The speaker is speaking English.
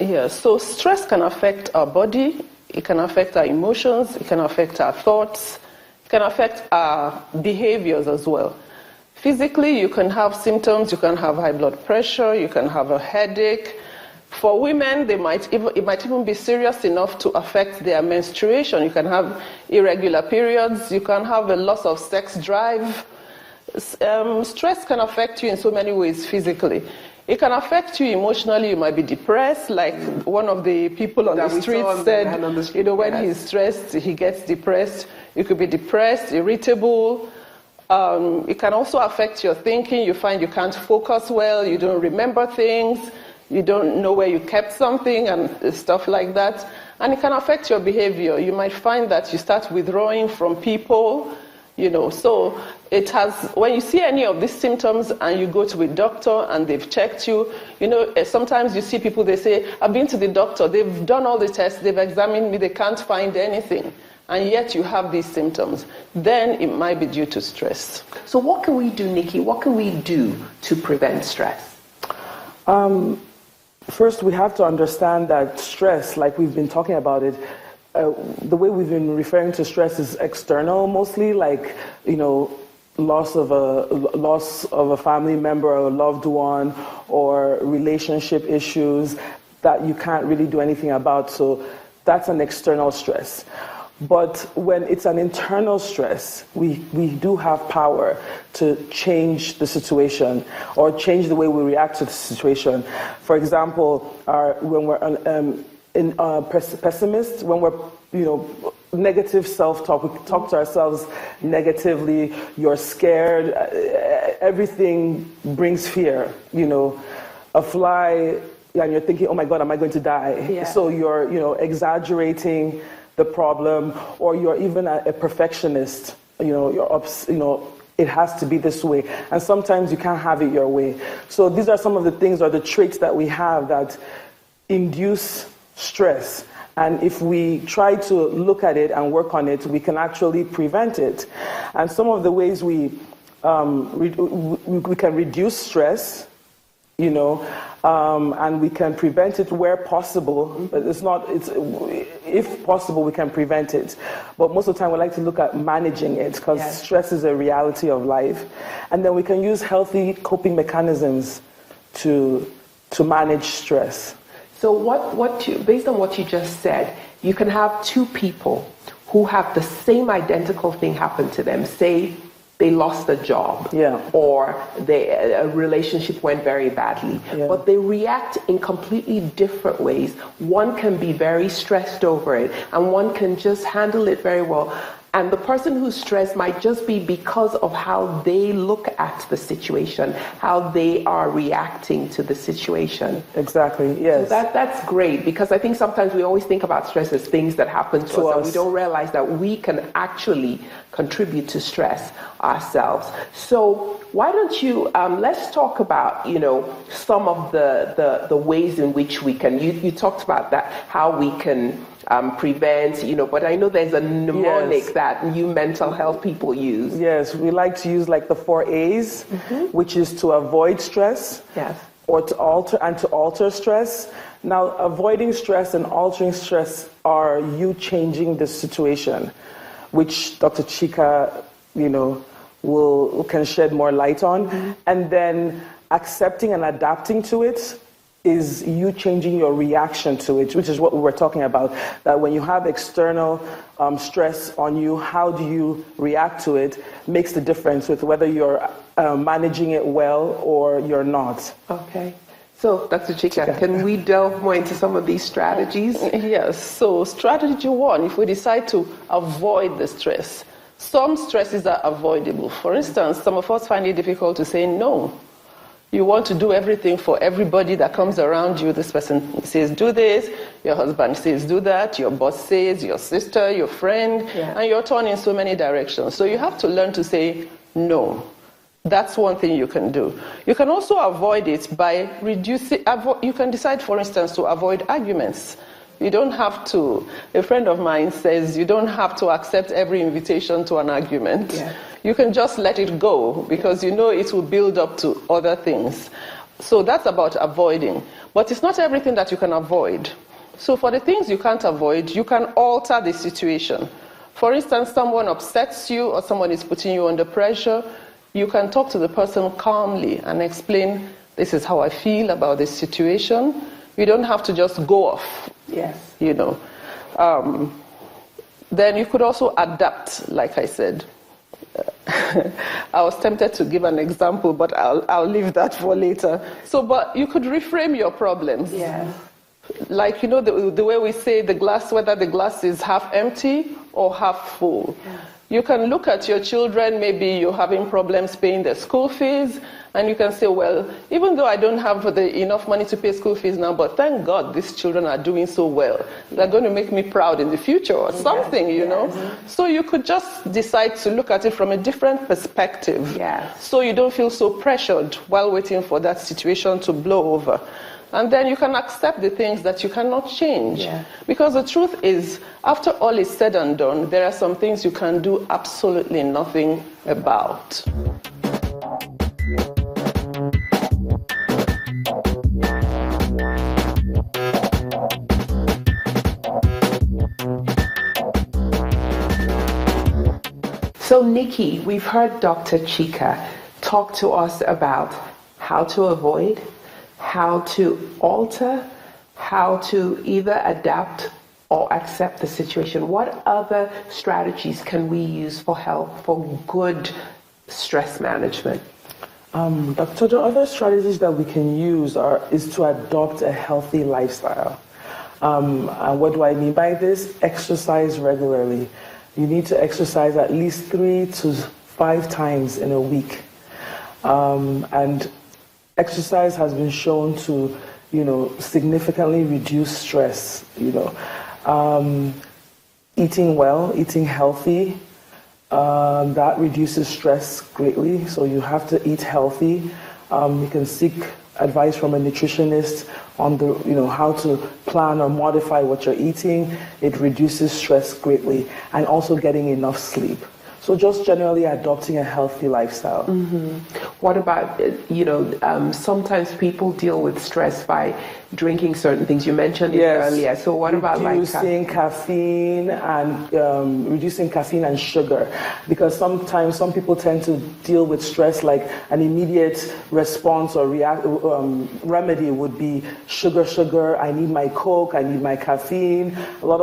Yeah, so stress can affect our body, it can affect our emotions, it can affect our thoughts, it can affect our behaviors as well. Physically, you can have symptoms, you can have high blood pressure, you can have a headache. For women, it might even be serious enough to affect their menstruation. You can have irregular periods, you can have a loss of sex drive. Stress can affect you in so many ways physically. It can affect you emotionally. You might be depressed, like one of the people on the street said, when he's stressed, he gets depressed. You could be depressed, irritable. It can also affect your thinking. You find you can't focus well, you don't remember things, you don't know where you kept something and stuff like that. And it can affect your behavior. You might find that you start withdrawing from people, so it has, when you see any of these symptoms and you go to a doctor and they've checked you, sometimes you see people, they say, I've been to the doctor, they've done all the tests, they've examined me, they can't find anything. And yet you have these symptoms, then it might be due to stress. So what can we do, Nikki? What can we do to prevent stress? First, we have to understand that stress, like we've been talking about it, the way we've been referring to stress is external mostly, like, loss of a family member or a loved one, or relationship issues that you can't really do anything about. So that's an external stress. But when it's an internal stress, we do have power to change the situation or change the way we react to the situation. For example, when we're pessimist, when we're, negative self-talk, we talk to ourselves negatively, you're scared, everything brings fear, a fly, and you're thinking, oh my God, am I going to die? Yeah. So you're, exaggerating the problem, or you're even a perfectionist, it has to be this way. And sometimes you can't have it your way. So these are some of the things or the traits that we have that induce stress. And if we try to look at it and work on it, we can actually prevent it. And some of the ways we can reduce stress, and we can prevent it where possible. But if possible, we can prevent it. But most of the time, we like to look at managing it, because stress is a reality of life. And then we can use healthy coping mechanisms to manage stress. So based on what you just said, you can have two people who have the same identical thing happen to them. Say they lost a job, or a relationship went very badly, but they react in completely different ways. One can be very stressed over it, and one can just handle it very well. And the person who's stressed might just be because of how they look at the situation, how they are reacting to the situation. Exactly, yes. So that's great, because I think sometimes we always think about stress as things that happen to us, and we don't realize that we can actually contribute to stress ourselves. So why don't you, let's talk about, some of the ways in which we can, you talked about that, how we can prevent, but I know there's a mnemonic that you mental health people use. Yes, we like to use like the 4 A's, which is to avoid stress, or to alter stress. Now, avoiding stress and altering stress are you changing the situation, which Dr. Chika, can shed more light on. And then accepting and adapting to it is you changing your reaction to it, which is what we were talking about, that when you have external stress on you, how do you react to it makes the difference with whether you're managing it well or you're not. Okay. So, Dr. Chika, can we delve more into some of these strategies? Yes. So, strategy 1, if we decide to avoid the stress, some stresses are avoidable. For instance, some of us find it difficult to say no. You want to do everything for everybody that comes around you. This person says, do this. Your husband says, do that. Your boss says, your sister, your friend. And you're torn in so many directions. So you have to learn to say no. That's one thing you can do. You can also avoid it by reducing, you can decide, for instance, to avoid arguments. You don't have to, a friend of mine says, you don't have to accept every invitation to an argument. You can just let it go, because it will build up to other things. So that's about avoiding. But it's not everything that you can avoid. So for the things you can't avoid, you can alter the situation. For instance, someone upsets you or someone is putting you under pressure, you can talk to the person calmly and explain, this is how I feel about this situation. You don't have to just go off. Yes. You know. Then you could also adapt, like I said. I was tempted to give an example, but I'll leave that for later. So, but you could reframe your problems. Yeah. Like, you know, the way we say the glass, whether the glass is half empty or half full. Yeah. You can look at your children, maybe you're having problems paying their school fees, and you can say, well, even though I don't have enough money to pay school fees now, but thank God these children are doing so well. They're going to make me proud in the future or something, you know. So you could just decide to look at it from a different perspective. So you don't feel so pressured while waiting for that situation to blow over. And then you can accept the things that you cannot change. Because the truth is, after all is said and done, there are some things you can do absolutely nothing about. So Nikki, we've heard Dr. Chika talk to us about how to avoid, how to alter, how to either adapt or accept the situation. What other strategies can we use for help, for good stress management? So the other strategies that we can use is to adopt a healthy lifestyle. And what do I mean by this? Exercise regularly. You need to exercise at least 3 to 5 times in a week. And exercise has been shown to, significantly reduce stress, Eating well, eating healthy, that reduces stress greatly. So you have to eat healthy. You can seek advice from a nutritionist on how to plan or modify what you're eating. It reduces stress greatly, and also getting enough sleep. So just generally adopting a healthy lifestyle. What about, sometimes people deal with stress by drinking certain things. You mentioned it earlier. So what about reducing caffeine and sugar? Because sometimes some people tend to deal with stress like an immediate response or remedy would be sugar. I need my Coke. I need my caffeine. A lot of